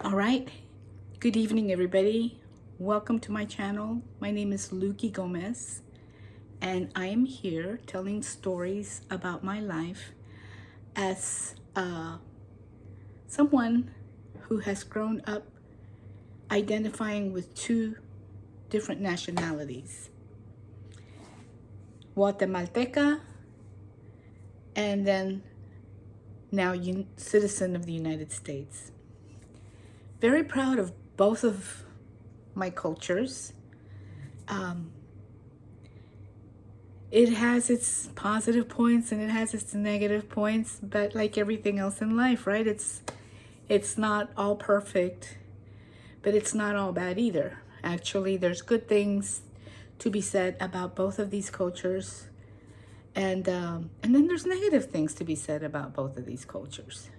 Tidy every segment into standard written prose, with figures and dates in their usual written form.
All right. Good evening, everybody. Welcome to my channel. My name is Luki Gomez, and I am here telling stories about my life as someone who has grown up identifying with two different nationalities, Guatemalteca, and then now citizen of the United States. Very proud of both of my cultures. It has its positive points and it has its negative points, but like everything else in life, right? It's not all perfect, but it's not all bad either. Actually, there's good things to be said about both of these cultures, and then there's negative things to be said about both of these cultures.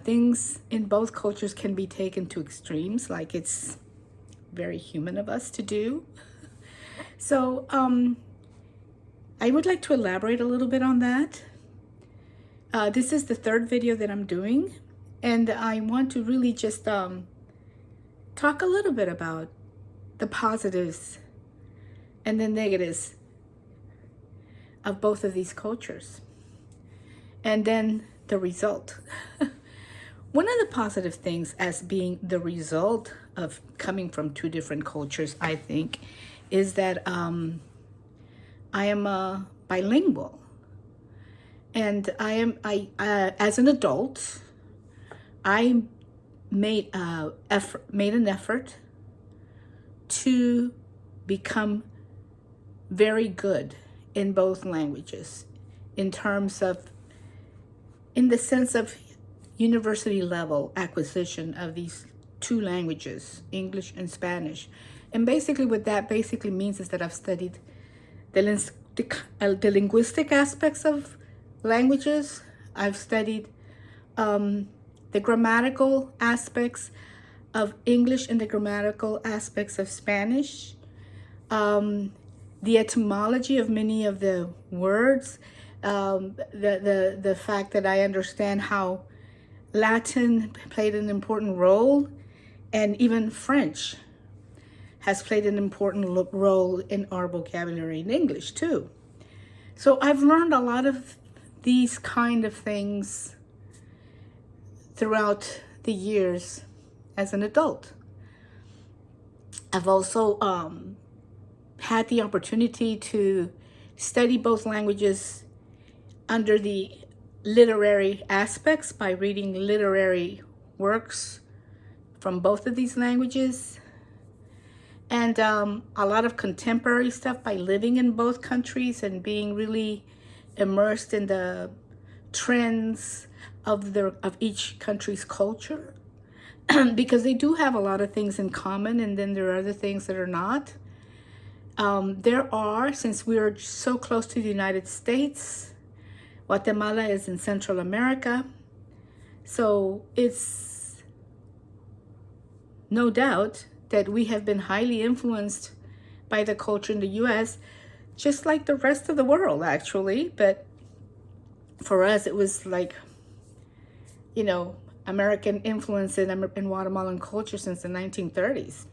Things in both cultures can be taken to extremes, like it's very human of us to do. So I would like to elaborate a little bit on that. This is the third video that I'm doing, and I want to really just talk a little bit about the positives and the negatives of both of these cultures, and then the result. One of the positive things as being the result of coming from two different cultures, I think, is that I am bilingual, and as an adult, I made an effort to become very good in both languages, in the sense of university level acquisition of these two languages, English and Spanish. And basically what that basically means is that I've studied the linguistic aspects of languages. I've studied the grammatical aspects of English and the grammatical aspects of Spanish, the etymology of many of the words, the fact that I understand how Latin played an important role, and even French has played an important role in our vocabulary in English too. So I've learned a lot of these kind of things throughout the years as an adult. I've also had the opportunity to study both languages under the literary aspects by reading literary works from both of these languages, and a lot of contemporary stuff by living in both countries and being really immersed in the trends of each country's culture, because they do have a lot of things in common, and then there are other things that are not. Since we are so close to the United States, Guatemala is in Central America, so it's no doubt that we have been highly influenced by the culture in the U.S., just like the rest of the world, actually. But for us, it was like, American influence in Guatemalan culture since the 1930s,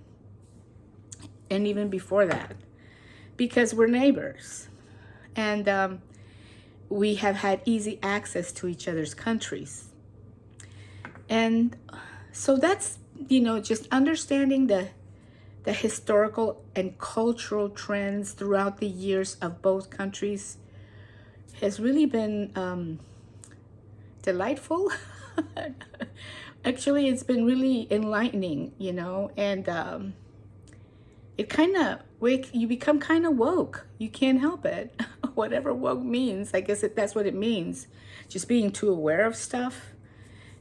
and even before that, because we're neighbors, and we have had easy access to each other's countries. And so that's, just understanding the historical and cultural trends throughout the years of both countries has really been delightful. Actually, it's been really enlightening, and it kind of you become kind of woke. You can't help it. Whatever woke means, I guess that's what it means. Just being too aware of stuff,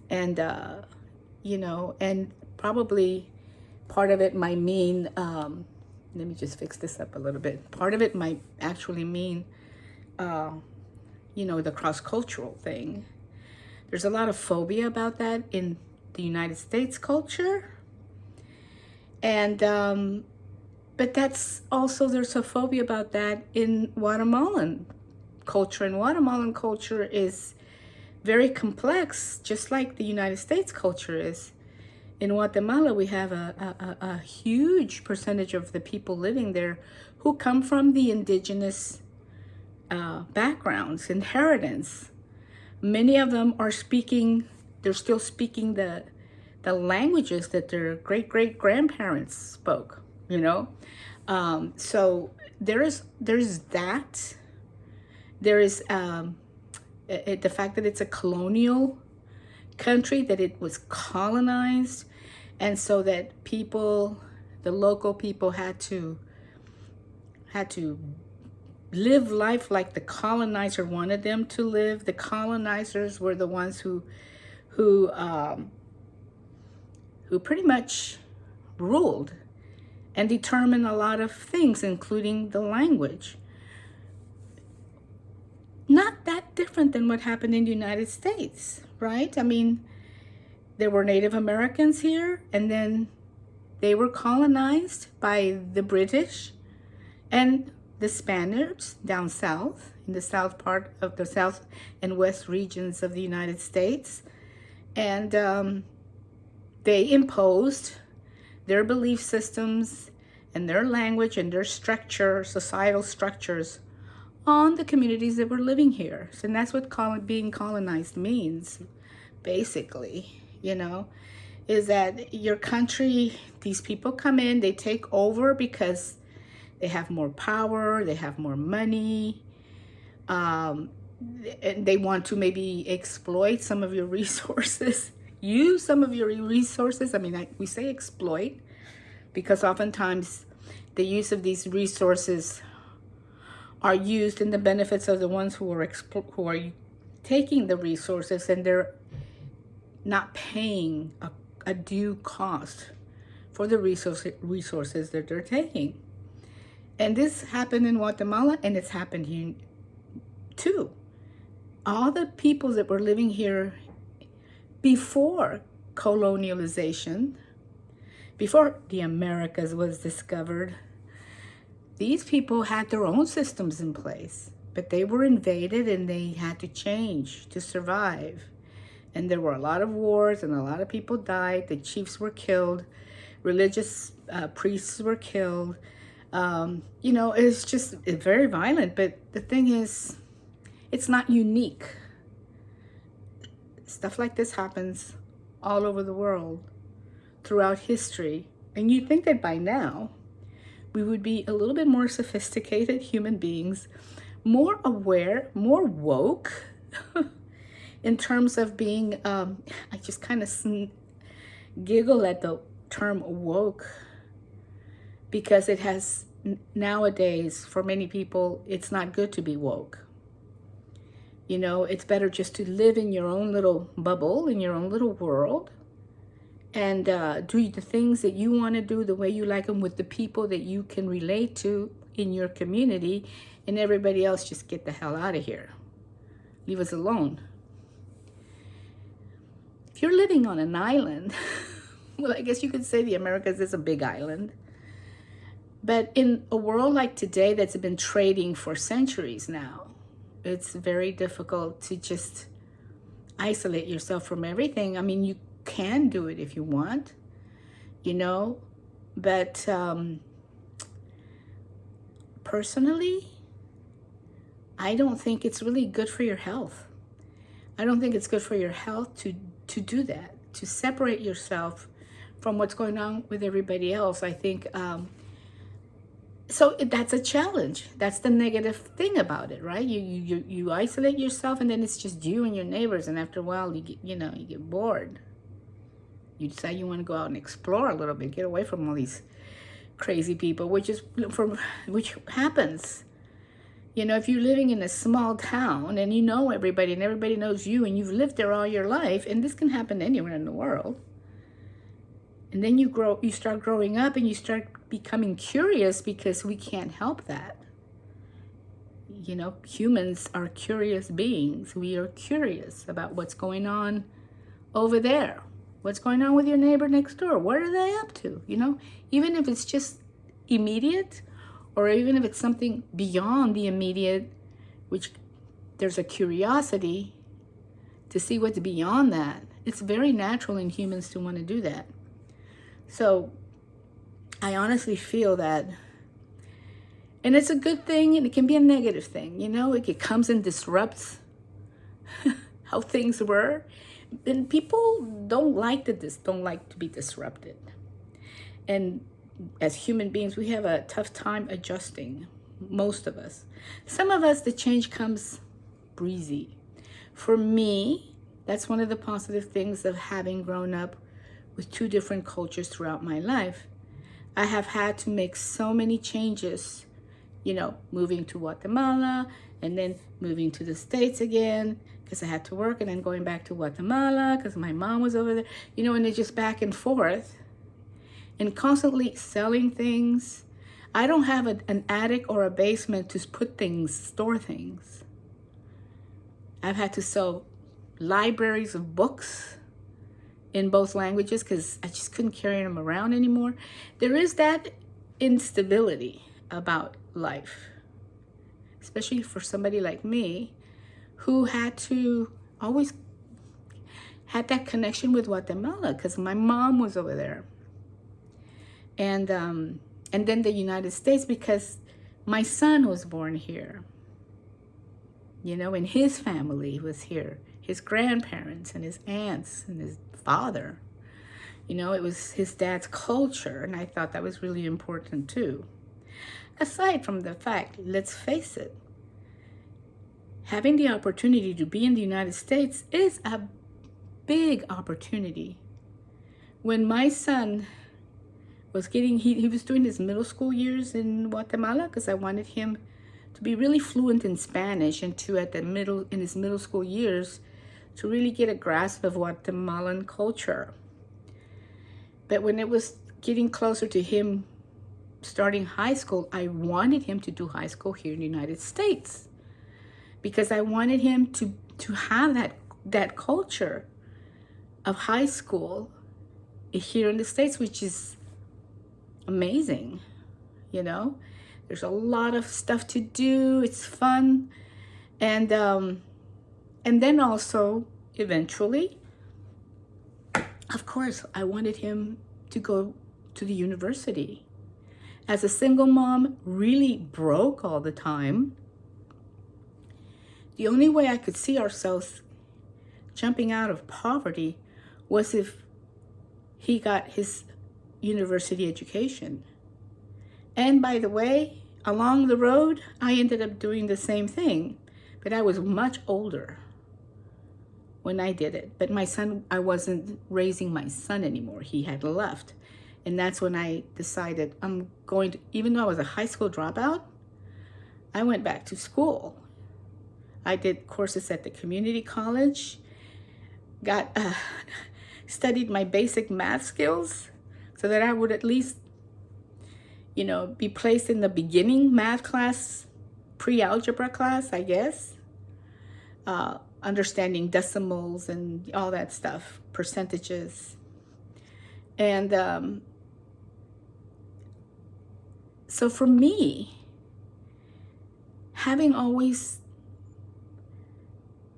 and and probably part of it might mean, let me just fix this up a little bit. Part of it might actually mean, the cross-cultural thing. There's a lot of phobia about that in the United States culture, and but that's also, there's a phobia about that in Guatemalan culture. And Guatemalan culture is very complex, just like the United States culture is. In Guatemala, we have a huge percentage of the people living there who come from the indigenous backgrounds, inheritance. Many of them are speaking, they're still speaking the languages that their great-great-grandparents spoke, you know? So there's that. There is the fact that it's a colonial country, that it was colonized, and so that people, the local people, had to live life like the colonizer wanted them to live. The colonizers were the ones who pretty much ruled and determined a lot of things, including the language. Not that different than what happened in the United States, right? I mean, there were Native Americans here, and then they were colonized by the British and the Spaniards down south, in the south part of the south and west regions of the United States. And they imposed their belief systems and their language and their structure, societal structures, on the communities that were living here. So that's what being colonized means, basically, you know, is that your country, these people come in, they take over because they have more power, they have more money, and they want to maybe exploit some of your resources, use some of your resources. I mean, we say exploit because oftentimes the use of these resources are used in the benefits of the ones who are taking the resources, and they're not paying a due cost for the resources that they're taking. And this happened in Guatemala, and it's happened here too. All the people that were living here before colonialization, before the Americas was discovered, these people had their own systems in place, but they were invaded and they had to change to survive. And there were a lot of wars and a lot of people died. The chiefs were killed. Religious priests were killed. You know, it's just very violent. But the thing is, it's not unique. Stuff like this happens all over the world throughout history. And you'd think that by now, we would be a little bit more sophisticated human beings, more aware, more woke, in terms of being, I just kind of giggle at the term woke, because it has, nowadays, for many people, it's not good to be woke. You know, it's better just to live in your own little bubble, in your own little world, and do the things that you want to do the way you like them with the people that you can relate to in your community, and everybody else just get the hell out of here. Leave us alone. If you're living on an island, well, I guess you could say the Americas is a big island. But in a world like today that's been trading for centuries now, it's very difficult to just isolate yourself from everything. I mean, you can do it if you want, you know, but personally, I don't think it's really good for your health. I don't think it's good for your health to do that, to separate yourself from what's going on with everybody else. I think, so that's a challenge. That's the negative thing about it, right? You isolate yourself, and then it's just you and your neighbors, and after a while, you get bored. You decide you want to go out and explore a little bit, get away from all these crazy people, which happens. You know, if you're living in a small town and you know everybody and everybody knows you and you've lived there all your life, and this can happen anywhere in the world. And then you start growing up and you start becoming curious, because we can't help that. You know, humans are curious beings. We are curious about what's going on over there. What's going on with your neighbor next door? What are they up to? You know, even if it's just immediate, or even if it's something beyond the immediate, which there's a curiosity to see what's beyond that. It's very natural in humans to want to do that. So I honestly feel that, and it's a good thing and it can be a negative thing, you know, it comes and disrupts how things were. And people don't like don't like to be disrupted. And as human beings, we have a tough time adjusting, most of us. Some of us, the change comes breezy. For me, that's one of the positive things of having grown up with two different cultures throughout my life. I have had to make so many changes, you know, moving to Guatemala and then moving to the States again because I had to work, and then going back to Guatemala because my mom was over there, you know, and it's just back and forth and constantly selling things. I don't have an attic or a basement to put things, store things. I've had to sell libraries of books in both languages because I just couldn't carry them around anymore. There is that instability about life, especially for somebody like me who had to always had that connection with Guatemala because my mom was over there. And then the United States because my son was born here, you know, and his family was here, his grandparents and his aunts and his father. You know, it was his dad's culture, and I thought that was really important too. Aside from the fact, let's face it, having the opportunity to be in the United States is a big opportunity. When my son was he was doing his middle school years in Guatemala because I wanted him to be really fluent in Spanish and to in his middle school years to really get a grasp of Guatemalan culture. But when it was getting closer to him starting high school, I wanted him to do high school here in the United States because I wanted him to have that culture of high school here in the States, which is amazing. You know, there's a lot of stuff to do. It's fun. And then also eventually, of course, I wanted him to go to the university. As a single mom, really broke all the time, the only way I could see ourselves jumping out of poverty was if he got his university education. And by the way, along the road, I ended up doing the same thing, but I was much older when I did it. But my son, I wasn't raising my son anymore. He had left. And that's when I decided I'm going to, even though I was a high school dropout, I went back to school. I did courses at the community college, studied my basic math skills so that I would at least, you know, be placed in the beginning math class, pre-algebra class, I guess. Understanding decimals and all that stuff, percentages. And so for me, having always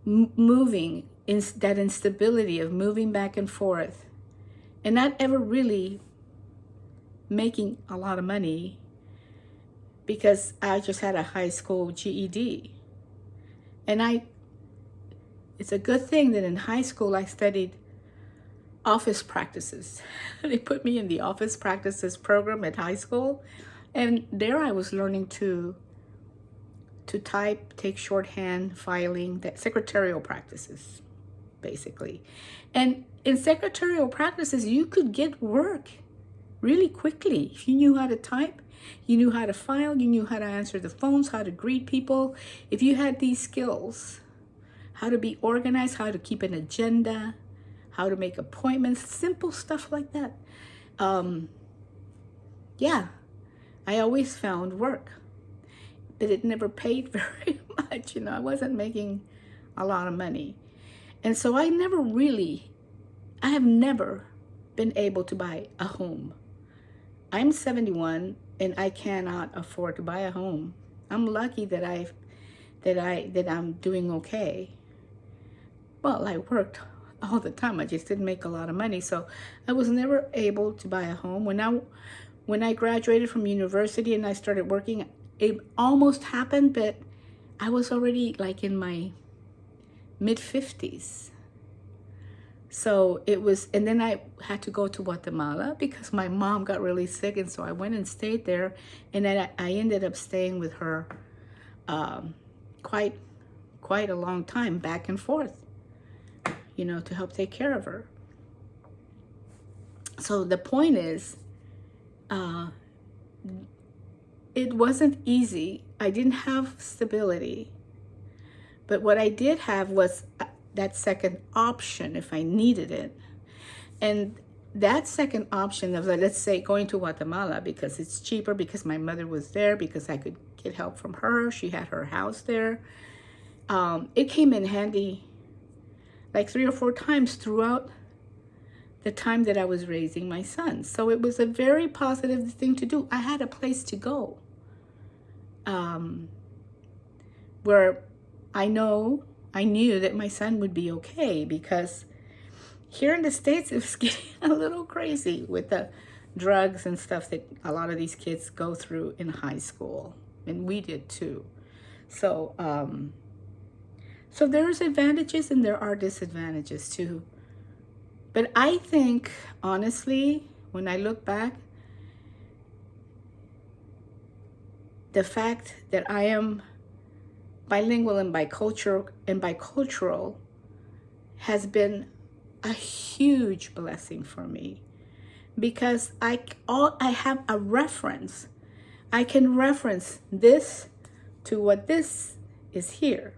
moving in that instability of moving back and forth and not ever really making a lot of money because I just had a high school GED. And it's a good thing that in high school I studied office practices. They put me in the office practices program at high school, and there I was learning to type, take shorthand, filing, that secretarial practices, basically. And in secretarial practices, you could get work really quickly. If you knew how to type, you knew how to file, you knew how to answer the phones, how to greet people. If you had these skills, how to be organized, how to keep an agenda, how to make appointments, simple stuff like that. Yeah, I always found work, but it never paid very much. You know, I wasn't making a lot of money. And so I have never been able to buy a home. I'm 71 and I cannot afford to buy a home. I'm lucky that I'm doing okay. Well, I worked all the time. I just didn't make a lot of money. So I was never able to buy a home. When I graduated from university and I started working, it almost happened, but I was already like in my mid-50s. So it was, and then I had to go to Guatemala because my mom got really sick. And so I went and stayed there. And then I ended up staying with her quite a long time, back and forth, you know, to help take care of her. So the point is, it wasn't easy. I didn't have stability. But what I did have was that second option if I needed it. And that second option of, let's say, going to Guatemala because it's cheaper, because my mother was there, because I could get help from her. She had her house there. It came in handy like 3 or 4 times throughout the time that I was raising my son. So it was a very positive thing to do. I had a place to go where I knew that my son would be okay, because here in the States, it was getting a little crazy with the drugs and stuff that a lot of these kids go through in high school. And we did too. So, so there's advantages and there are disadvantages too. But I think, honestly, when I look back, the fact that I am bilingual and bicultural has been a huge blessing for me, because I have a reference. I can reference this to what this is here.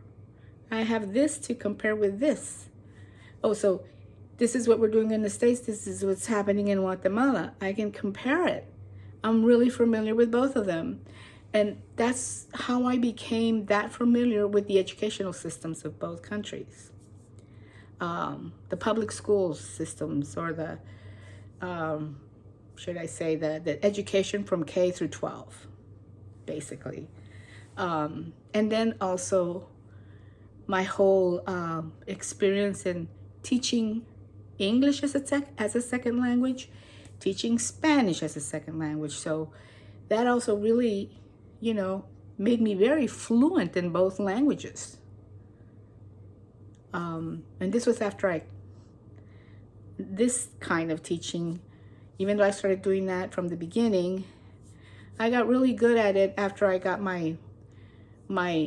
I have this to compare with this. Oh, so this is what we're doing in the States. This is what's happening in Guatemala. I can compare it. I'm really familiar with both of them. And that's how I became that familiar with the educational systems of both countries. The public school systems, or the, should I say, the education from K through 12, basically. And then also my whole experience in teaching English as a second language, teaching Spanish as a second language. So that also really, you know, made me very fluent in both languages. And this was after this kind of teaching, even though I started doing that from the beginning, I got really good at it after I got my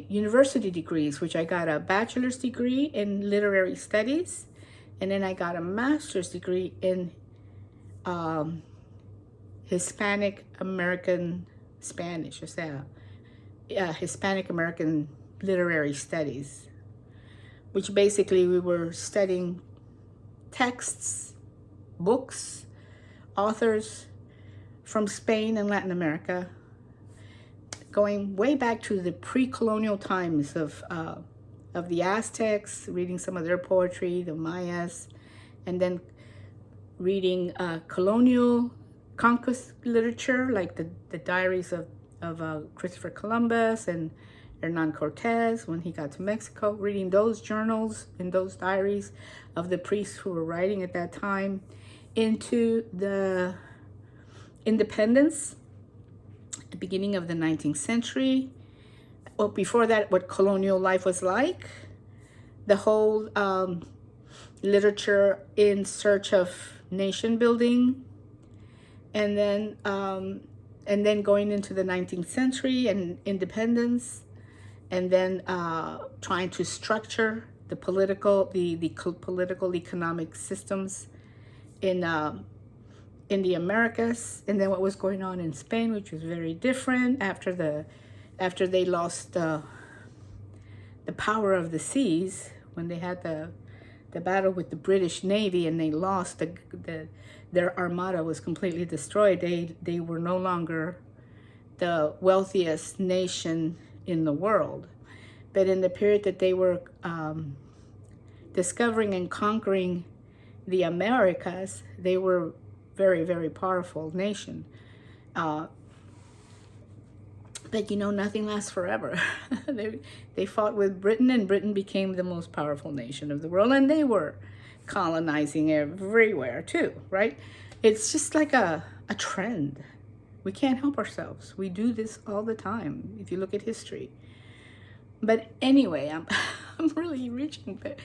university degrees, which I got a bachelor's degree in literary studies, and then I got a master's degree in Hispanic American Spanish, o sea, Hispanic American literary studies, which basically we were studying texts, books, authors from Spain and Latin America, going way back to the pre-colonial times of the Aztecs, reading some of their poetry, the Mayas, and then reading colonial conquest literature, like the diaries of Christopher Columbus and Hernan Cortez when he got to Mexico, reading those journals and those diaries of the priests who were writing at that time, into the independence, the beginning of the 19th century. Well, before that, what colonial life was like, the whole literature in search of nation building, and then going into the 19th century and independence, and then trying to structure the political economic systems in the Americas, and then what was going on in Spain, which was very different after they lost the power of the seas, when they had the battle with the British Navy and they lost, their armada was completely destroyed. They were no longer the wealthiest nation in the world. But in the period that they were discovering and conquering the Americas, they were very, very powerful nation. But you know, nothing lasts forever. They fought with Britain, and Britain became the most powerful nation of the world, and they were colonizing everywhere too, right? It's just like a trend. We can't help ourselves. We do this all the time if you look at history. But anyway, I'm really reaching, but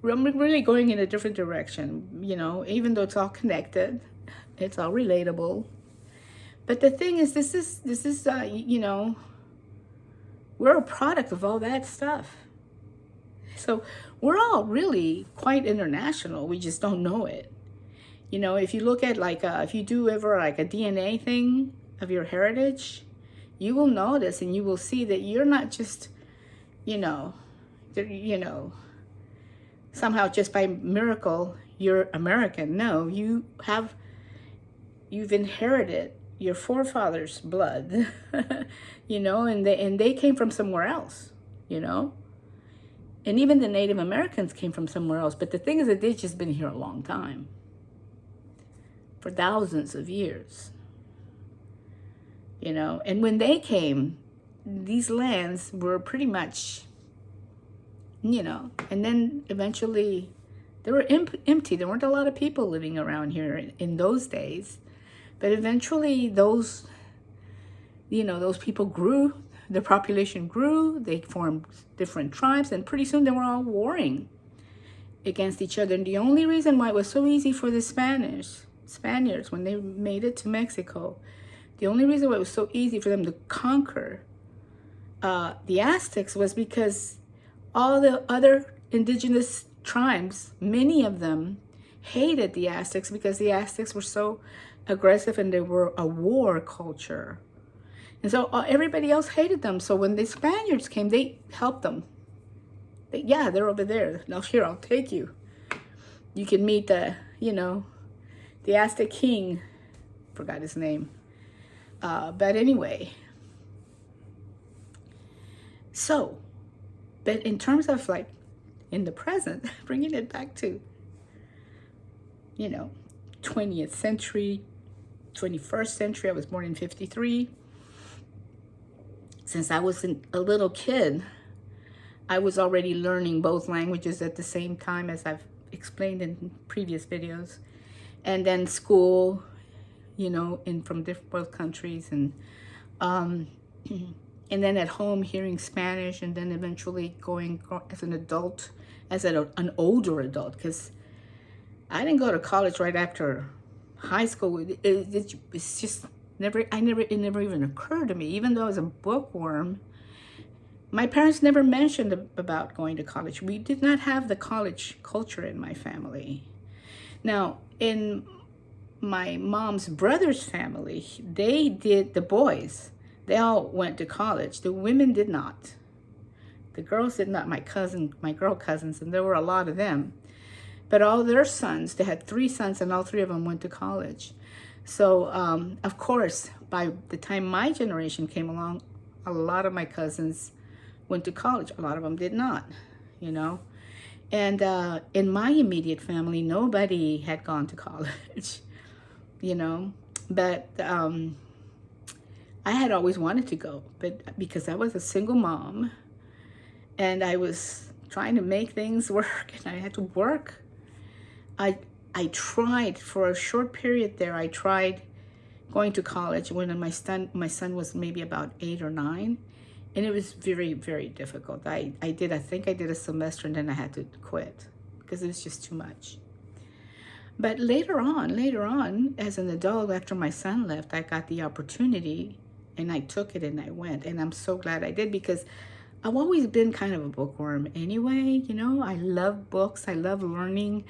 I'm really going in a different direction, you know, even though it's all connected, it's all relatable. But the thing is, this is you know, we're a product of all that stuff. So we're all really quite international. We just don't know it. You know, if you look at like, if you do ever like a DNA thing of your heritage, you will notice and you will see that you're not just, you know, somehow just by miracle, you're American. No, you've inherited your forefathers' blood, you know, and they came from somewhere else, you know. And even the Native Americans came from somewhere else. But the thing is that they've just been here a long time, for thousands of years, you know. And when they came, these lands were pretty much, you know, and then eventually they were empty. There weren't a lot of people living around here in those days. But eventually those, you know, those people grew. The population grew, they formed different tribes, and pretty soon they were all warring against each other. And the only reason why it was so easy for the Spaniards, when they made it to Mexico, the only reason why it was so easy for them to conquer the Aztecs was because all the other indigenous tribes, many of them hated the Aztecs because the Aztecs were so aggressive and they were a war culture. And so everybody else hated them. So when the Spaniards came, they helped them. Yeah, they're over there. Now here, I'll take you. You can meet the, you know, the Aztec king. Forgot his name. But anyway. So, but in terms of like in the present, bringing it back to, you know, 20th century, 21st century. I was born in 1953. Since I was a little kid, I was already learning both languages at the same time, as I've explained in previous videos. And then school, you know, from both countries, and then at home hearing Spanish, and then eventually going as an adult, as an older adult, because I didn't go to college right after high school. It's just it never even occurred to me. Even though I was a bookworm, my parents never mentioned about going to college. We did not have the college culture in my family. Now, in my mom's brother's family, the boys, they all went to college. The women did not. The girls did not. My girl cousins, and there were a lot of them. But all their sons, they had 3 sons, and all 3 of them went to college. So, of course, by the time my generation came along, a lot of my cousins went to college. A lot of them did not, you know. And in my immediate family, nobody had gone to college, you know. But I had always wanted to go, but because I was a single mom, and I was trying to make things work, and I had to work. I tried for a short period there. I tried going to college when my son was maybe about 8 or 9, and it was very, very difficult. I think I did a semester, and then I had to quit because it was just too much. But later on, as an adult, after my son left, I got the opportunity, and I took it, and I went, and I'm so glad I did, because I've always been kind of a bookworm anyway. You know, I love books. I love learning.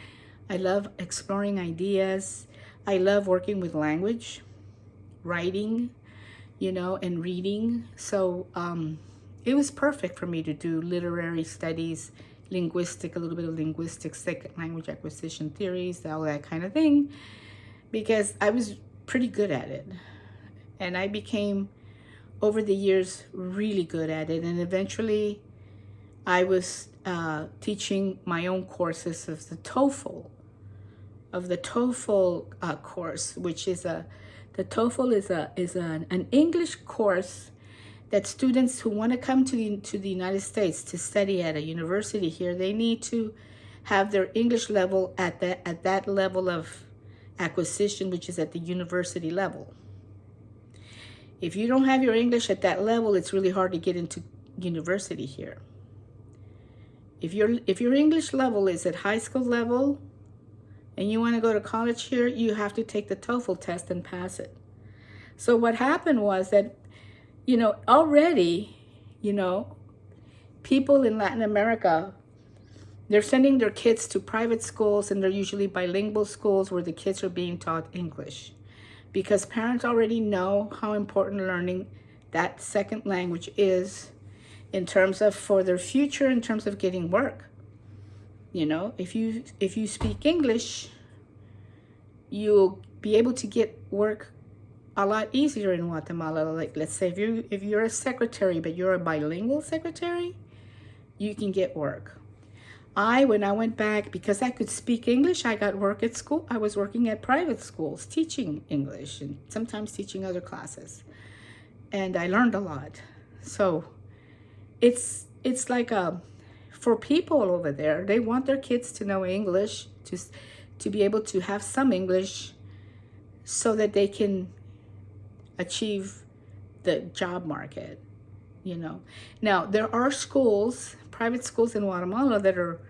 I love exploring ideas. I love working with language, writing, you know, and reading. So it was perfect for me to do literary studies, a little bit of linguistics, second language acquisition theories, all that kind of thing, because I was pretty good at it. And I became, over the years, really good at it. And eventually I was teaching my own courses of the TOEFL course, which is the TOEFL is an English course that students who want to come to the United States to study at a university here, they need to have their English level at that level of acquisition, which is at the university level. If you don't have your English at that level, it's really hard to get into university here. If your English level is at high school level and you want to go to college here, you have to take the TOEFL test and pass it. So what happened was that, already, people in Latin America, they're sending their kids to private schools, and they're usually bilingual schools where the kids are being taught English, because parents already know how important learning that second language is in terms of for their future, in terms of getting work. If you speak English, you'll be able to get work a lot easier in Guatemala. Like, let's say if you're a secretary, but you're a bilingual secretary, you can get work. When I went back, because I could speak English, I got work at school. I was working at private schools, teaching English and sometimes teaching other classes. And I learned a lot. So it's like for people over there, they want their kids to know English, to be able to have some English so that they can achieve the job market, Now, there are schools, private schools in Guatemala that are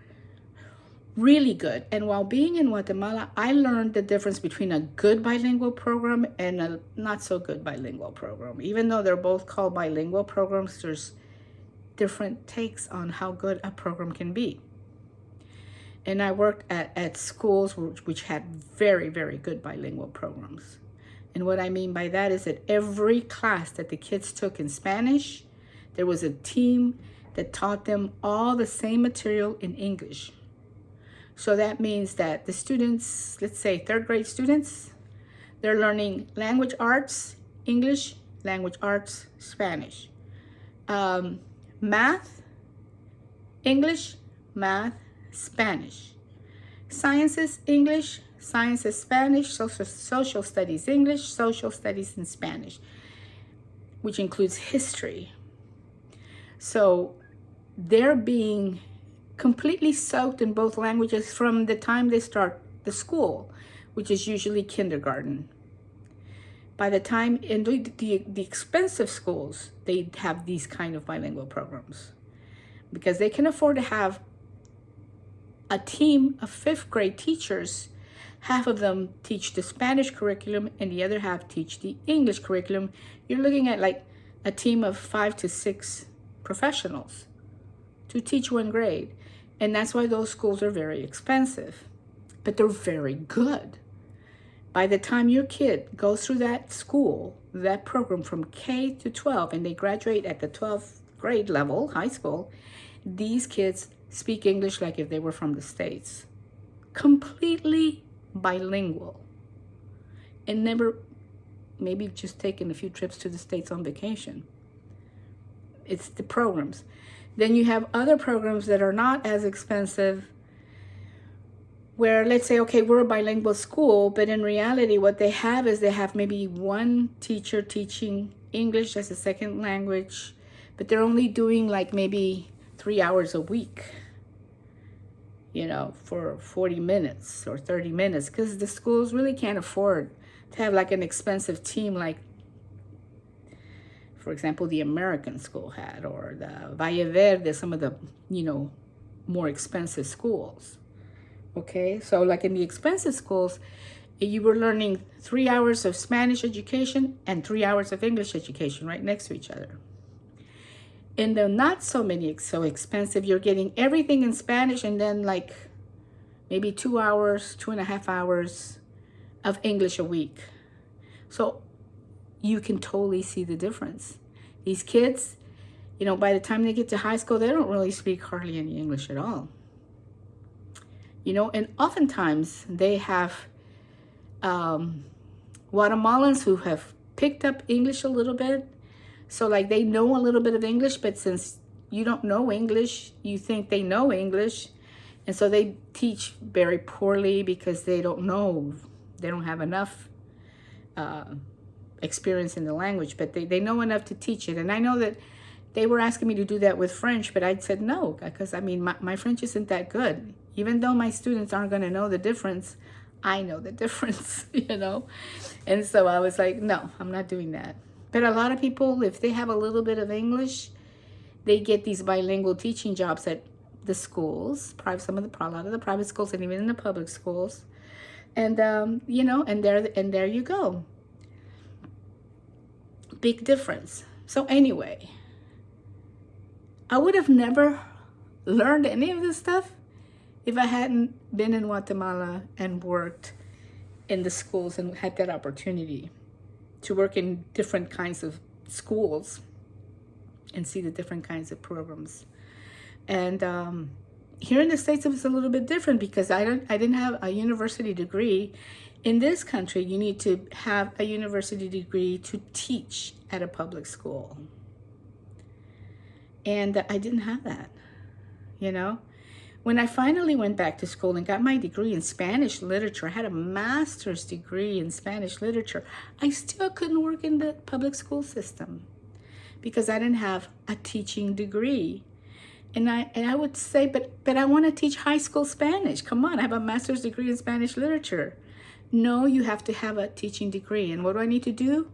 really good. And while being in Guatemala, I learned the difference between a good bilingual program and a not so good bilingual program. Even though they're both called bilingual programs, there's different takes on how good a program can be. And I worked at schools which had very, very good bilingual programs. And what I mean by that is that every class that the kids took in Spanish, there was a team that taught them all the same material in English. So that means that the students, let's say third grade students, they're learning language arts, English, language arts, Spanish. Math, English, math, Spanish. Sciences, English, sciences, Spanish, social studies, English, social studies in Spanish, which includes history. So they're being completely soaked in both languages from the time they start the school, which is usually kindergarten. By the time in the expensive schools, they have these kind of bilingual programs because they can afford to have a team of fifth grade teachers. Half of them teach the Spanish curriculum and the other half teach the English curriculum. You're looking at like a team of 5 to 6 professionals to teach one grade. And that's why those schools are very expensive, but they're very good. By the time your kid goes through that school, that program from K to 12, and they graduate at the 12th grade level, high school, these kids speak English like if they were from the States. Completely bilingual. And never, maybe just taken a few trips to the States on vacation. It's the programs. Then you have other programs that are not as expensive, where let's say, okay, we're a bilingual school, but in reality, what they have is they have maybe one teacher teaching English as a second language, but they're only doing like maybe 3 hours a week, for 40 minutes or 30 minutes, because the schools really can't afford to have like an expensive team like, for example, the American school had, or the Valle Verde, some of the, more expensive schools. Okay, so like in the expensive schools, you were learning 3 hours of Spanish education and 3 hours of English education right next to each other. In the not so expensive, you're getting everything in Spanish and then like maybe 2 hours, 2.5 hours of English a week. So you can totally see the difference. These kids, by the time they get to high school, they don't really speak hardly any English at all. And oftentimes they have Guatemalans who have picked up English a little bit. So like they know a little bit of English, but since you don't know English, you think they know English. And so they teach very poorly because they don't have enough experience in the language, but they know enough to teach it. And I know that they were asking me to do that with French, but I said no, because my French isn't that good. Even though my students aren't going to know the difference, I know the difference, you know? And so I was like, no, I'm not doing that. But a lot of people, if they have a little bit of English, they get these bilingual teaching jobs at the schools, a lot of the private schools, and even in the public schools. And, you know, and there you go. Big difference. So anyway, I would have never learned any of this stuff if I hadn't been in Guatemala and worked in the schools and had that opportunity to work in different kinds of schools and see the different kinds of programs. And here in the States, it was a little bit different because I didn't have a university degree. In this country, you need to have a university degree to teach at a public school. And I didn't have that, you know. When I finally went back to school and got my degree in Spanish literature, I had a master's degree in Spanish literature, I still couldn't work in the public school system because I didn't have a teaching degree. And I would say, but I want to teach high school Spanish. Come on, I have a master's degree in Spanish literature. No, you have to have a teaching degree. And what do I need to do?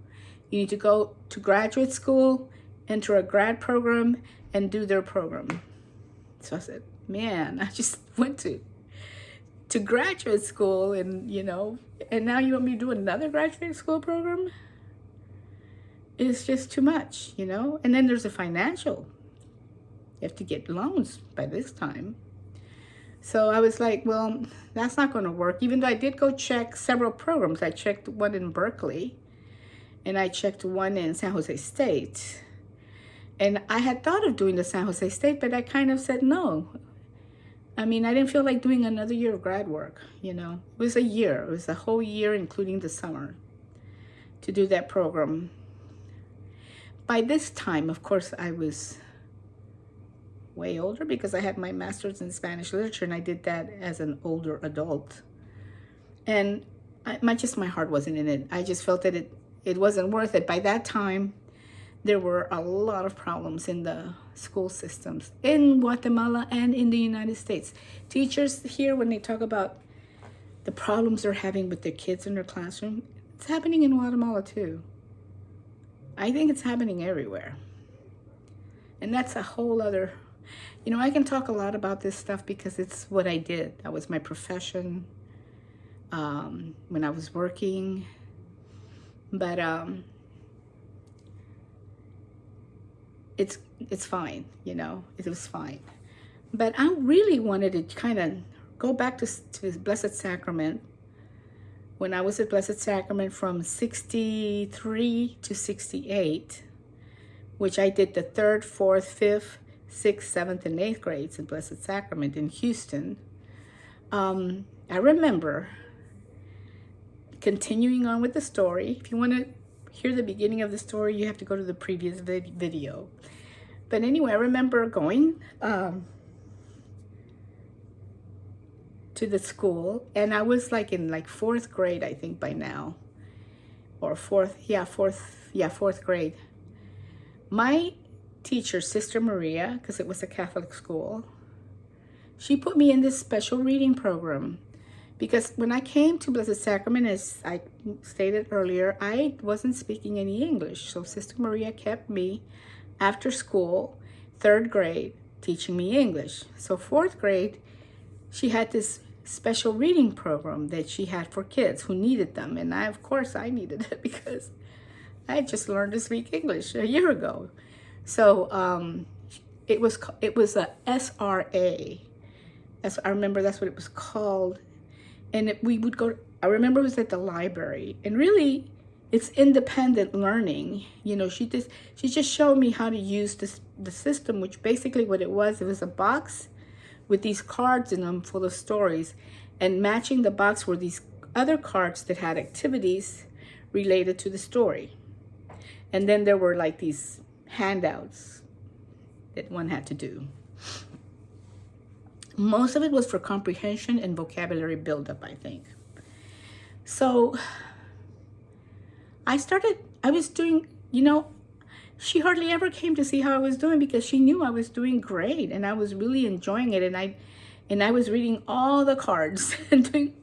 You need to go to graduate school, enter a grad program, and do their program. So I said, man, I just went to graduate school and, you know, and now you want me to do another graduate school program? It's just too much, you know? And then there's a financial. You have to get loans by this time. So I was like, well, that's not going to work. Even though I did go check several programs. I checked one in Berkeley and I checked one in San Jose State. And I had thought of doing the San Jose State, but I kind of said no. I mean, I didn't feel like doing another year of grad work, you know. It was a year. It was a whole year, including the summer, to do that program. By this time, of course, I was way older because I had my master's in Spanish literature and I did that as an older adult. And my heart wasn't in it. I just felt that it wasn't worth it. By that time, there were a lot of problems in the school systems in Guatemala and in the United States. Teachers here, when they talk about the problems they're having with their kids in their classroom, it's happening in Guatemala too. I think it's happening everywhere. And that's a whole other, you know, I can talk a lot about this stuff because it's what I did. That was my profession when I was working. But it's fine, you know, it was fine. But I really wanted to kind of go back to Blessed Sacrament. When I was at Blessed Sacrament from 63 to 68, which I did the 3rd, 4th, 5th, 6th, 7th, and 8th grades in Blessed Sacrament in Houston. I remember continuing on with the story. If you want to hear the beginning of the story, you have to go to the previous video. But anyway, I remember going to the school, and I was like in like 4th grade, I think by now, or fourth grade. My teacher, Sister Maria, because it was a Catholic school, she put me in this special reading program. Because when I came to Blessed Sacrament, as I stated earlier, I wasn't speaking any English. So Sister Maria kept me after school, 3rd grade, teaching me English. So 4th grade, she had this special reading program that she had for kids who needed them. And of course, I needed it because I had just learned to speak English a year ago. So it was a SRA. I remember that's what it was called. And we would go, I remember it was at the library. And really, it's independent learning. You know, she just showed me how to use the system, which basically what it was a box with these cards in them full of stories. And matching the box were these other cards that had activities related to the story. And then there were like these handouts that one had to do. Most of it was for comprehension and vocabulary buildup, I think. So I was doing, you know, she hardly ever came to see how I was doing because she knew I was doing great and I was really enjoying it. And I was reading all the cards. And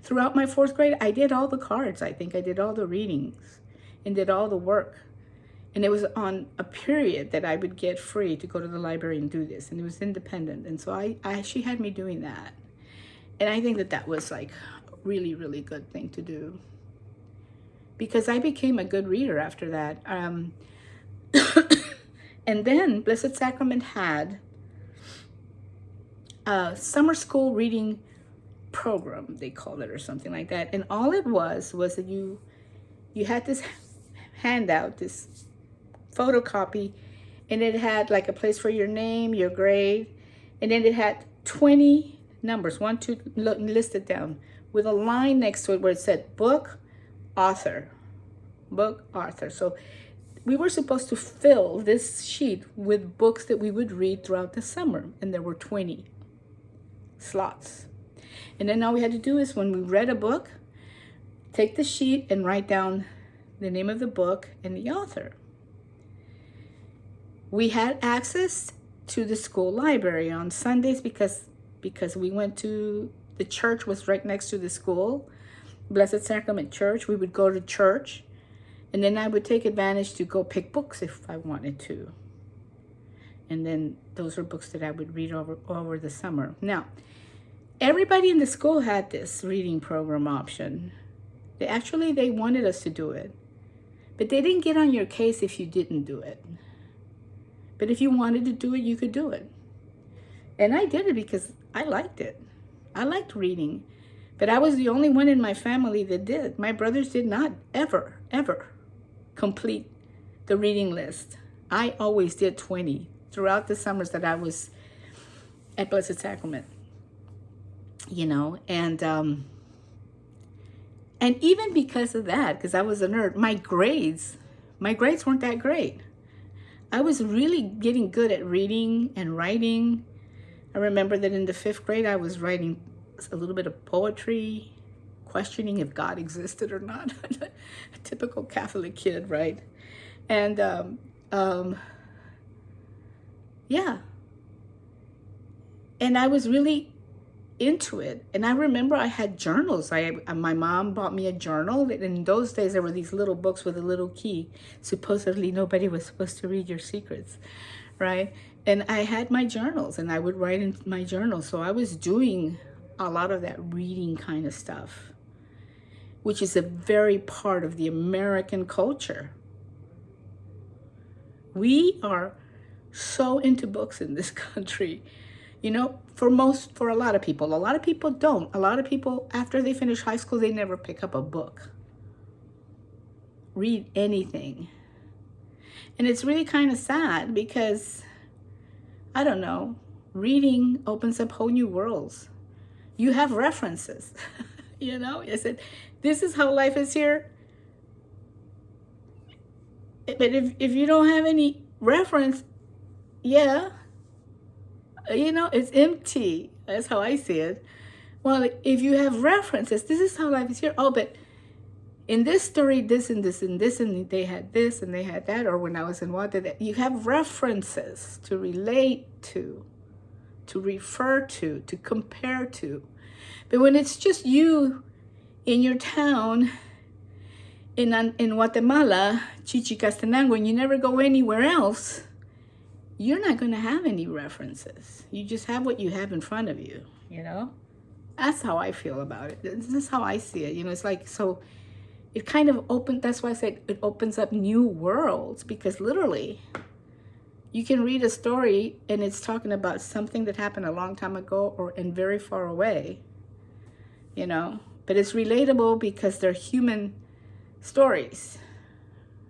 throughout my 4th grade, I did all the cards. I think I did all the readings and did all the work. And it was on a period that I would get free to go to the library and do this. And it was independent. And so she had me doing that. And I think that was like a really, really good thing to do. Because I became a good reader after that. And then Blessed Sacrament had a summer school reading program, they called it, or something like that. And all it was that you had this handout, this photocopy, and it had like a place for your name, your grade, and then it had 20 numbers, 1, 2, listed down, with a line next to it where it said book, author. So we were supposed to fill this sheet with books that we would read throughout the summer, and there were 20 slots. And then all we had to do is, when we read a book, take the sheet and write down the name of the book and the author. We had access to the school library on Sundays because we went to, the church was right next to the school, Blessed Sacrament Church. We would go to church, and then I would take advantage to go pick books if I wanted to. And then those were books that I would read over the summer. Now, everybody in the school had this reading program option. They wanted us to do it. But they didn't get on your case if you didn't do it. But if you wanted to do it, you could do it. And I did it because I liked it. I liked reading. But I was the only one in my family that did. My brothers did not ever complete the reading list. I always did 20 throughout the summers that I was at Blessed Sacrament. You know, and even because of that, because I was a nerd, my grades weren't that great. I was really getting good at reading and writing. I remember that in the 5th grade, I was writing a little bit of poetry, questioning if God existed or not. A typical Catholic kid, right? And yeah. And I was really into it. And I remember I had journals. My mom bought me a journal. In those days, there were these little books with a little key. Supposedly, nobody was supposed to read your secrets, right? And I had my journals, and I would write in my journal. So I was doing a lot of that reading kind of stuff, which is a very part of the American culture. We are so into books in this country. You know, for a lot of people. A lot of people don't. A lot of people, after they finish high school, they never pick up a book. Read anything. And it's really kind of sad because, I don't know, reading opens up whole new worlds. You have references. You know, I said, this is how life is here. But if you don't have any reference, yeah, you know, it's empty. That's how I see it. Well, if you have references, this is how life is here. Oh, but in this story, this and this and this, and they had this and they had that, or when I was in water, that you have references to relate to refer to compare to. But when it's just you in your town in Guatemala, Chichicastenango, and you never go anywhere else, you're not going to have any references. You just have what you have in front of you, you know? That's how I feel about it. This is how I see it. You know, it's like, so it kind of that's why I said it opens up new worlds, because literally you can read a story and it's talking about something that happened a long time ago and very far away, you know? But it's relatable because they're human stories,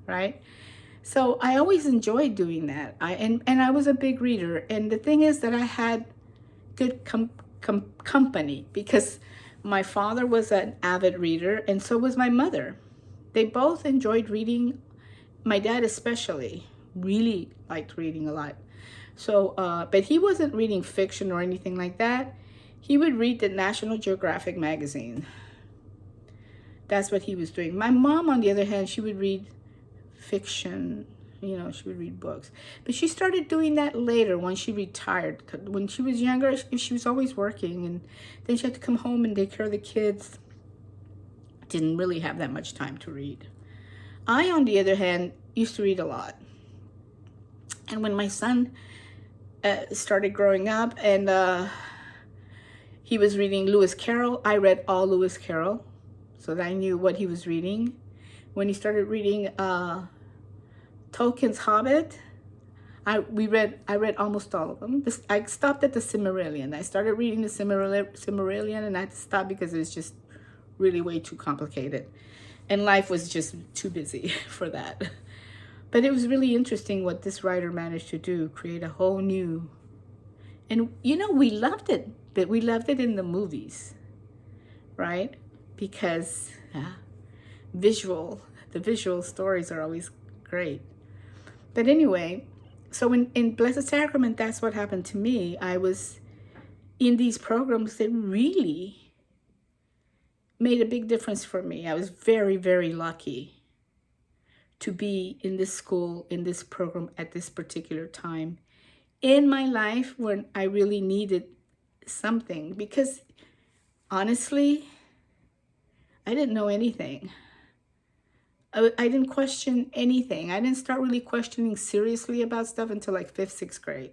right? So I always enjoyed doing that. And I was a big reader. And the thing is that I had good company, because my father was an avid reader and so was my mother. They both enjoyed reading. My dad especially really liked reading a lot. So, but he wasn't reading fiction or anything like that. He would read the National Geographic magazine. That's what he was doing. My mom, on the other hand, she would read fiction. She would read books. But she started doing that later when she retired. When she was younger, she was always working, and then she had to come home and take care of the kids. Didn't really have that much time to read. I, on the other hand, used to read a lot. And when my son started growing up and he was reading Lewis Carroll, I read all Lewis Carroll so that I knew what he was reading. When he started reading Tolkien's Hobbit, I read almost all of them. I stopped at the Silmarillion. I started reading the Silmarillion, and I had to stop because it was just really way too complicated. And life was just too busy for that. But it was really interesting what this writer managed to do, create a whole new... And, we loved it, but we loved it in the movies, right? Because the visual stories are always great. But anyway, so in Blessed Sacrament, that's what happened to me. I was in these programs that really made a big difference for me. I was very, very lucky to be in this school, in this program at this particular time in my life when I really needed something. Because honestly, I didn't know anything. I didn't question anything. I didn't start really questioning seriously about stuff until like 5th, 6th grade.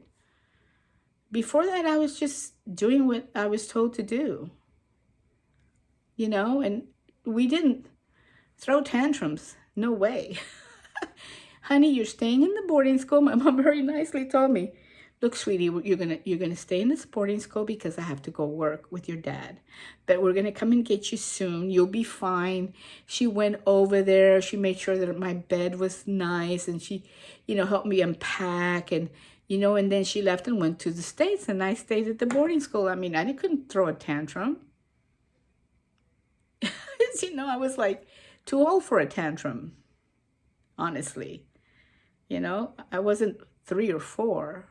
Before that, I was just doing what I was told to do. And we didn't throw tantrums. No way. Honey, you're staying in the boarding school. My mom very nicely told me, look, sweetie, you're gonna stay in this boarding school because I have to go work with your dad. But we're gonna come and get you soon. You'll be fine. She went over there. She made sure that my bed was nice, and she, helped me unpack, and and then she left and went to the States, and I stayed at the boarding school. I mean, I couldn't throw a tantrum. I was like too old for a tantrum, honestly. I wasn't 3 or 4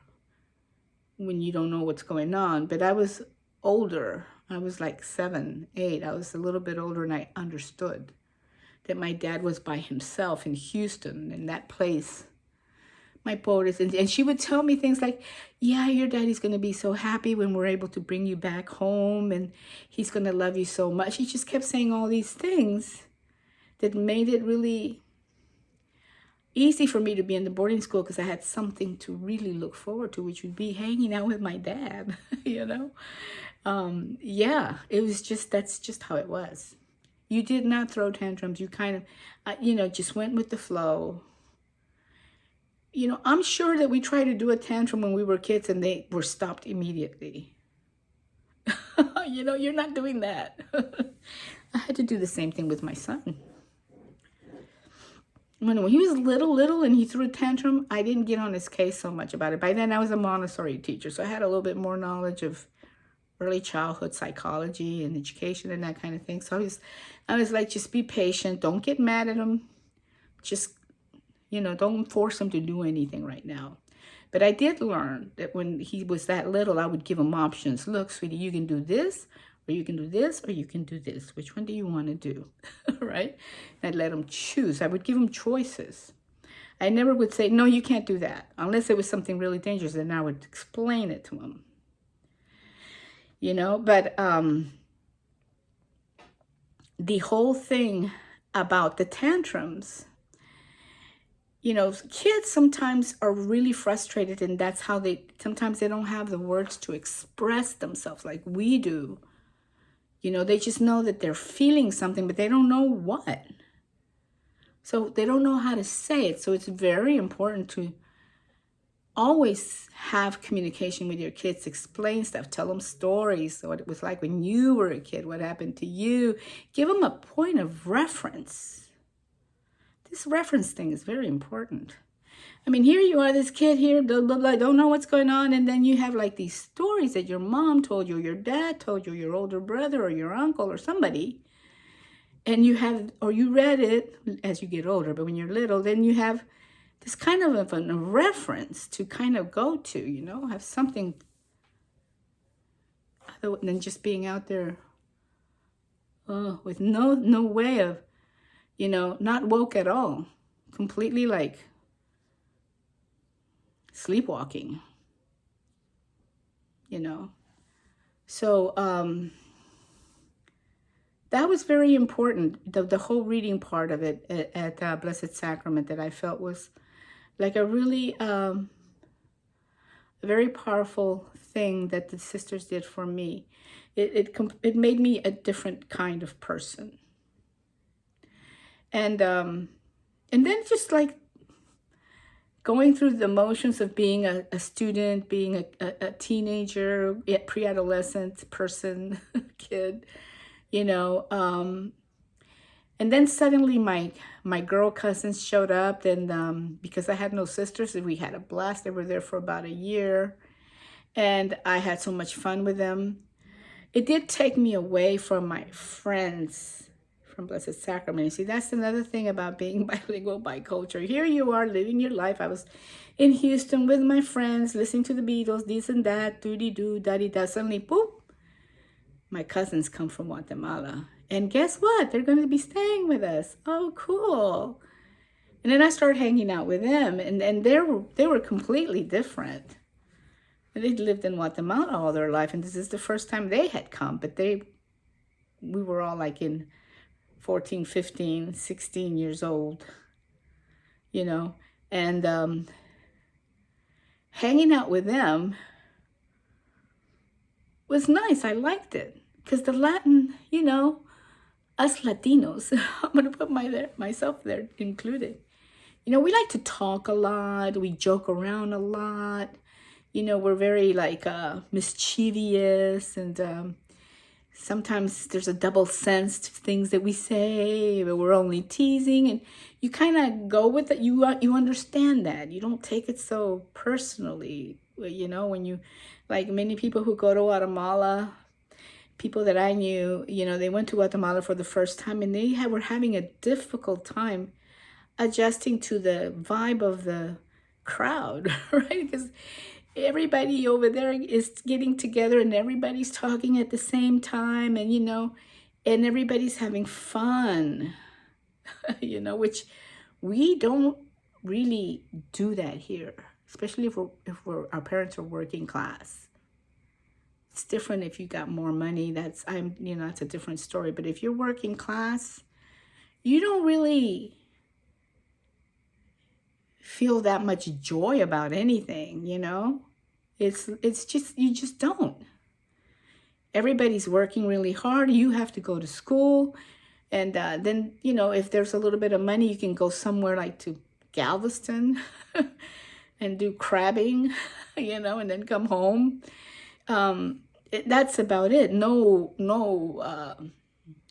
when you don't know what's going on, but I was older. I was like 7, 8. I was a little bit older, and I understood that my dad was by himself in Houston, in that place. My borders, and she would tell me things like, yeah, your daddy's going to be so happy when we're able to bring you back home, and he's going to love you so much. She just kept saying all these things that made it really easy for me to be in the boarding school because I had something to really look forward to, which would be hanging out with my dad, Yeah, it was that's just how it was. You did not throw tantrums. You kind of, just went with the flow. I'm sure that we tried to do a tantrum when we were kids and they were stopped immediately. You're not doing that. I had to do the same thing with my son. When he was little and he threw a tantrum, I didn't get on his case so much about it. By then I was a Montessori teacher, so I had a little bit more knowledge of early childhood psychology and education and that kind of thing. So I was like, just be patient. Don't get mad at him. Just, don't force him to do anything right now. But I did learn that when he was that little, I would give him options. Look, sweetie, you can do this, or you can do this, or you can do this. Which one do you want to do? Right? And I'd let him choose. I would give him choices. I never would say, no, you can't do that. Unless it was something really dangerous, then I would explain it to him. But the whole thing about the tantrums, kids sometimes are really frustrated, and that's how sometimes they don't have the words to express themselves like we do. They just know that they're feeling something, but they don't know what. So they don't know how to say it. So it's very important to always have communication with your kids, explain stuff, tell them stories, what it was like when you were a kid, what happened to you. Give them a point of reference. This reference thing is very important. I mean, here you are, this kid here, don't know what's going on, and then you have like these stories that your mom told you, or your dad told you, or your older brother, or your uncle, or somebody, and you read it as you get older, but when you're little, then you have this kind of a reference to kind of go to, have something other than just being out there with no way of, not woke at all, completely like sleepwalking, So that was very important. The whole reading part of it at Blessed Sacrament that I felt was like a really very powerful thing that the sisters did for me. It made me a different kind of person. And then just like going through the motions of being a student, being a teenager, pre-adolescent person, kid, and then suddenly my girl cousins showed up, and because I had no sisters, we had a blast. They were there for about a year, and I had so much fun with them. It did take me away from my friends from Blessed Sacrament. See, that's another thing about being bilingual, bicultural. Here you are living your life. I was in Houston with my friends, listening to the Beatles, this and that, doody-doo, daddy-da. Suddenly, boop, my cousins come from Guatemala. And guess what? They're going to be staying with us. Oh, cool. And then I started hanging out with them, and they were completely different. They'd lived in Guatemala all their life, and this is the first time they had come, but we were all like in 14, 15, 16 years old, and hanging out with them was nice. I liked it because the Latin, us Latinos, I'm going to put myself there included. We like to talk a lot. We joke around a lot. We're very like mischievous, and sometimes there's a double sense to things that we say, but we're only teasing, and you kind of go with it. You understand that. You don't take it so personally, when you, like many people who go to Guatemala, people that I knew, they went to Guatemala for the first time, and they were having a difficult time adjusting to the vibe of the crowd, right? Because everybody over there is getting together and everybody's talking at the same time, and and everybody's having fun, which we don't really do that here, especially if our parents are working class. It's different if you got more money. That's a different story. But if you're working class, you don't really feel that much joy about anything, it's just, you just don't. Everybody's working really hard. You have to go to school, and then if there's a little bit of money, you can go somewhere like to Galveston and do crabbing, and then come home. That's about it. No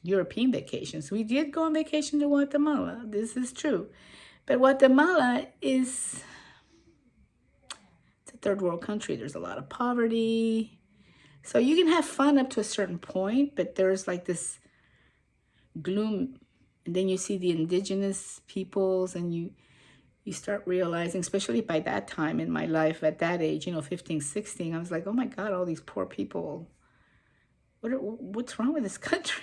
European vacations. We did go on vacation to Guatemala. This is true. But Guatemala it's a third world country. There's a lot of poverty. So you can have fun up to a certain point, but there's like this gloom. And then you see the indigenous peoples, and you start realizing, especially by that time in my life, at that age, 15, 16, I was like, oh my God, all these poor people. What's wrong with this country?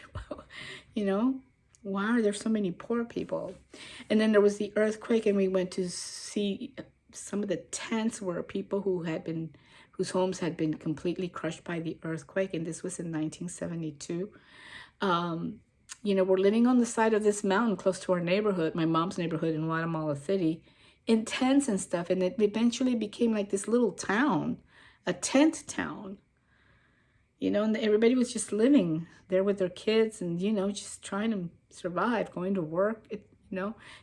Why are there so many poor people? And then there was the earthquake, and we went to see some of the tents were people whose homes had been completely crushed by the earthquake, and this was in 1972. We're living on the side of this mountain close to our neighborhood, my mom's neighborhood in Guatemala City, in tents and stuff, and it eventually became like this little town, a tent town. And everybody was just living there with their kids and, just trying to survive, going to work.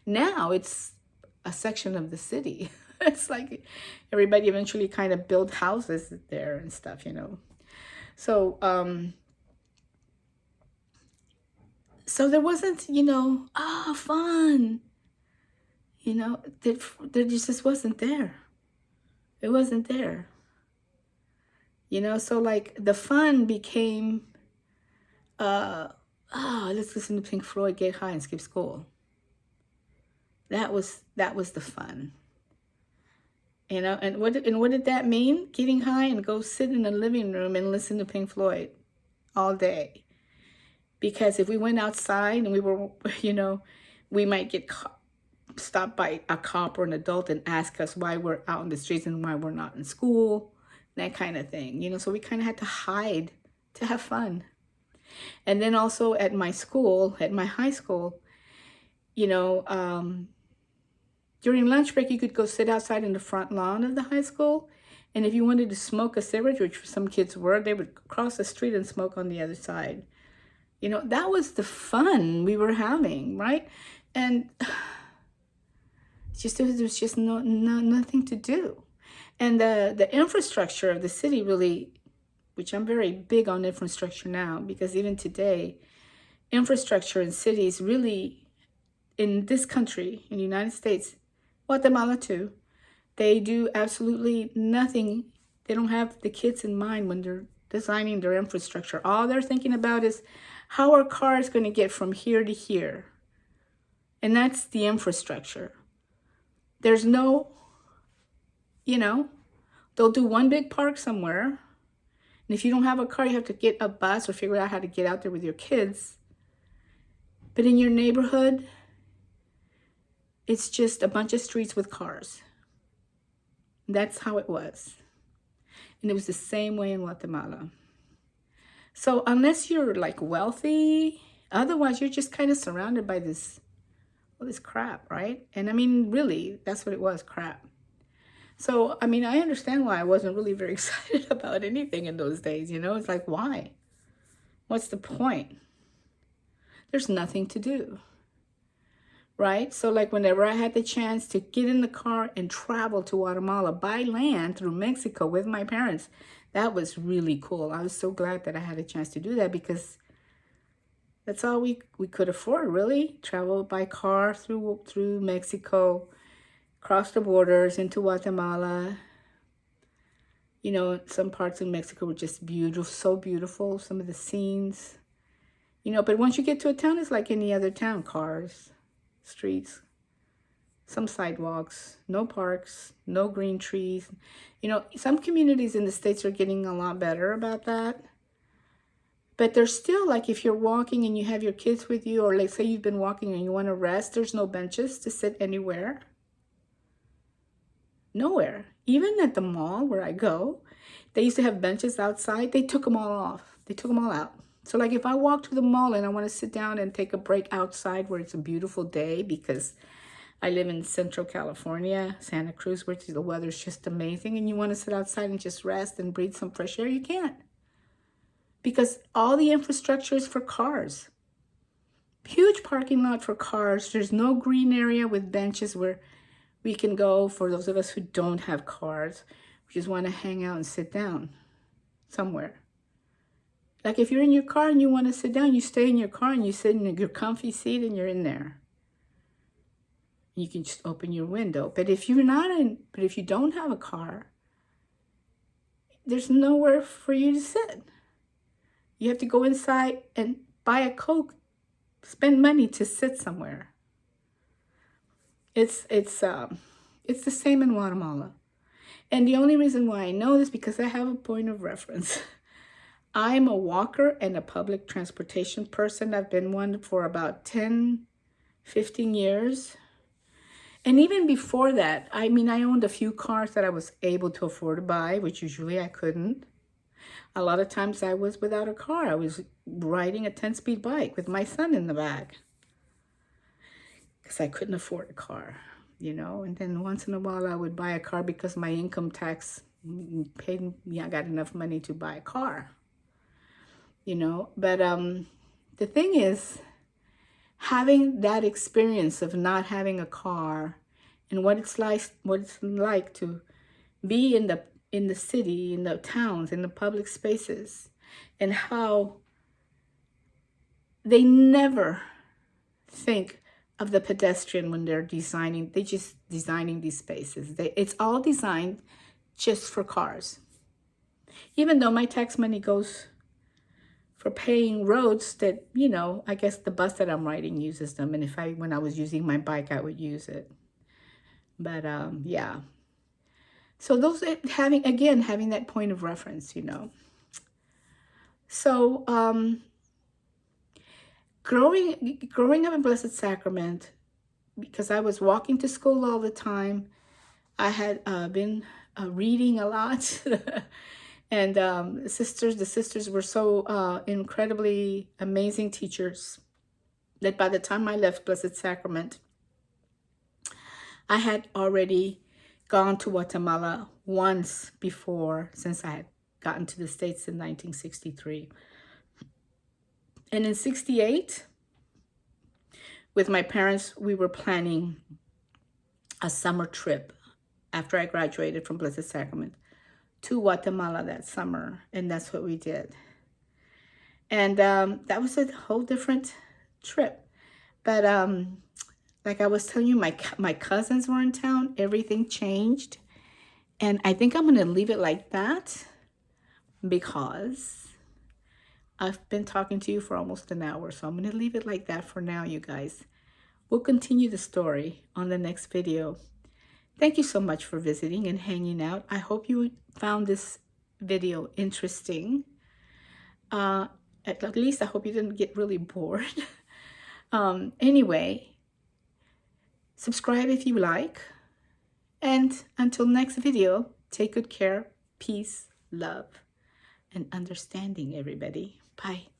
Now it's a section of the city. It's like everybody eventually kind of built houses there and stuff, So, so there wasn't, fun. There just wasn't there. It wasn't there. So like the fun became, let's listen to Pink Floyd, get high, and skip school. That was the fun. And what did that mean? Getting high and go sit in the living room and listen to Pink Floyd all day. Because if we went outside and we were, we might get caught, stop by a cop or an adult and ask us why we're out in the streets and why we're not in school, that kind of thing. You know, so we kind of had to hide to have fun. And then also at my school, at my high school, you know, during lunch break, you could go sit outside in the front lawn of the high school. And if you wanted to smoke a cigarette, which some kids were, they would cross the street and smoke on the other side. You know, that was the fun we were having, right? And there was just nothing to do. And the infrastructure of the city really, which I'm very big on infrastructure now, because even today, infrastructure in cities really, in this country, in the United States, Guatemala too, they do absolutely nothing. They don't have the kids in mind when they're designing their infrastructure. All they're thinking about is how are cars going to get from here to here? And that's the infrastructure. There's no, you know, they'll do one big park somewhere. And if you don't have a car, you have to get a bus or figure out how to get out there with your kids. But in your neighborhood, it's just a bunch of streets with cars. That's how it was. And it was the same way in Guatemala. So unless you're like wealthy, otherwise you're just kind of surrounded by all this crap, right? And I mean, really, that's what it was, crap. So, I mean, I understand why I wasn't really very excited about anything in those days, you know? It's like, why? What's the point? There's nothing to do, right? So, like, whenever I had the chance to get in the car and travel to Guatemala by land through Mexico with my parents, that was really cool. I was so glad that I had a chance to do that because that's all we could afford, really. Travel by car through Mexico, cross the borders into Guatemala. You know, some parts of Mexico were just beautiful, so beautiful, some of the scenes. You know, but once you get to a town, it's like any other town. Cars, streets, some sidewalks, no parks, no green trees. You know, some communities in the States are getting a lot better about that. But there's still, like, if you're walking and you have your kids with you, or like say you've been walking and you want to rest, there's no benches to sit anywhere. Nowhere. Even at the mall where I go, they used to have benches outside. They took them all off. They took them all out. So like if I walk to the mall and I want to sit down and take a break outside where it's a beautiful day, because I live in Central California, Santa Cruz, where the weather's just amazing, and you want to sit outside and just rest and breathe some fresh air, you can't. Because all the infrastructure is for cars. Huge parking lot for cars. There's no green area with benches where we can go for those of us who don't have cars. We just want to hang out and sit down somewhere. Like if you're in your car and you want to sit down, you stay in your car and you sit in your comfy seat and you're in there. You can just open your window. But if you don't have a car, there's nowhere for you to sit. You have to go inside and buy a Coke, spend money to sit somewhere. It's the same in Guatemala. And the only reason why I know this because I have a point of reference. I'm a walker and a public transportation person. I've been one for about 10, 15 years. And even before that, I mean, I owned a few cars that I was able to afford to buy, which usually I couldn't. A lot of times I was without a car. I was riding a 10-speed bike with my son in the back because I couldn't afford a car, you know. And then once in a while I would buy a car because my income tax paid me. I got enough money to buy a car, you know. But the thing is, having that experience of not having a car and what it's like to be in the city, in the towns, in the public spaces, and how they never think of the pedestrian when they're designing. They just designing these spaces. It's all designed just for cars. Even though my tax money goes for paying roads that, you know, I guess the bus that I'm riding uses them. And when I was using my bike, I would use it. But yeah. So those, having that point of reference, you know. So growing up in Blessed Sacrament, because I was walking to school all the time. I had been reading a lot. And the sisters were so incredibly amazing teachers that by the time I left Blessed Sacrament, I had already gone to Guatemala once before, since I had gotten to the States in 1963. And in 68, with my parents, we were planning a summer trip after I graduated from Blessed Sacrament to Guatemala that summer. And that's what we did. And that was a whole different trip. But like I was telling you, my cousins were in town. Everything changed. And I think I'm going to leave it like that because I've been talking to you for almost an hour. So I'm going to leave it like that for now, you guys. We'll continue the story on the next video. Thank you so much for visiting and hanging out. I hope you found this video interesting. At least I hope you didn't get really bored. Anyway, subscribe if you like. And until next video, take good care, peace, love, and understanding, everybody. Bye.